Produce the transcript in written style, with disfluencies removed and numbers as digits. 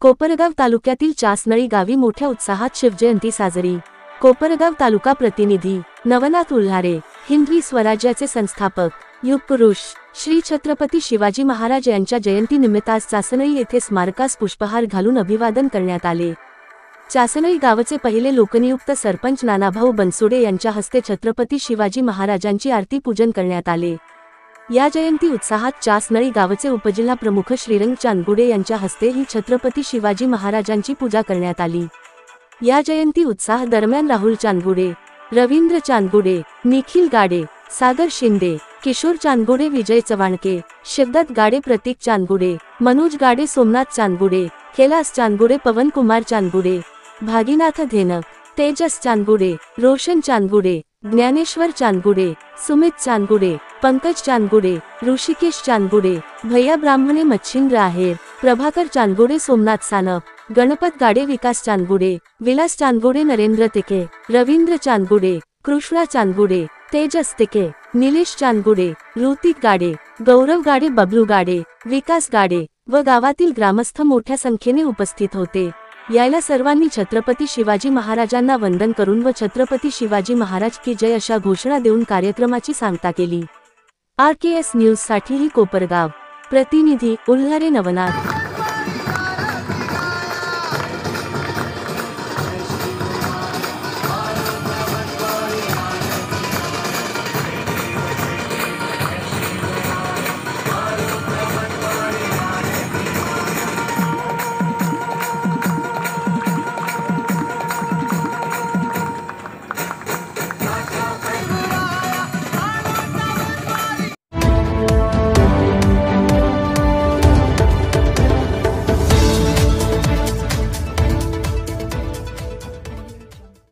कोपरगाव तालुक्यातील चासनळी गावी मोठ्या उत्साहात शिवजयंती साजरी। कोपरगाव तालुका प्रतिनिधी नवनाथ उल्हारे, हिंदवी स्वराज्याचे संस्थापक, युगपुरुष श्री छत्रपती शिवाजी महाराज यांच्या जयंतीनिमित्त आज चासनळी येथे स्मारकास पुष्पहार घालून अभिवादन करण्यात आले। चासनळी गावचे पहिले लोकनियुक्त सरपंच नानाभाऊ बनसोडे यांच्या हस्ते छत्रपती शिवाजी महाराजांची आरती पूजन करण्यात आले। या जयंती उत्साहात चासनळी गावचे उपजिल्हा प्रमुख श्रीरंग चांदगुडे यांच्या हस्ते ही छत्रपती शिवाजी महाराजांची पूजा करण्यात आली। या जयंती उत्साह दरम्यान राहुल चांदगुडे, रवींद्र चांदगुडे, निखिल गाडे, सागर शिंदे, किशोर चांदगुडे, विजय चव्हाणके, शिवदत्त गाडे, प्रतीक चांदगुडे, मनोज गाडे, सोमनाथ चांदगुडे, कैलास चांदगुडे, पवन कुमार चांदगुडे, भागीनाथ धेनक, तेजस चांदगुडे, रोशन चांदगुडे, ज्ञानेश्वर चांदगुडे, सुमित चांदगुडे, पंकज चांदगुडे, ऋषिकेश चांदगुडे, भैया ब्राह्मणे, मच्छिंद्र आहेर, प्रभाकर चांदगुडे, सोमनाथ सानप, गणपत गाडे, विकास चांदगुडे, विलास चांदगुडे, नरेंद्र तिके, रवींद्र चांदगुडे, कृष्णा चांदगुडे, तेजस तिके, निलेश चांदगुडे, ऋतिक गाडे, गौरव गाडे, बबलू गाडे, विकास गाडे व गावातील ग्रामस्थ मोठ्या संख्येने उपस्थित होते। यायला सर्वांनी छत्रपती शिवाजी महाराजांना वंदन करून व छत्रपती शिवाजी महाराज की जय अशा घोषणा देऊन कार्यक्रमाची सांगता केली। RKS न्यूज साठी कोपरगाव प्रतिनिधी उल्हारे नवनाथ।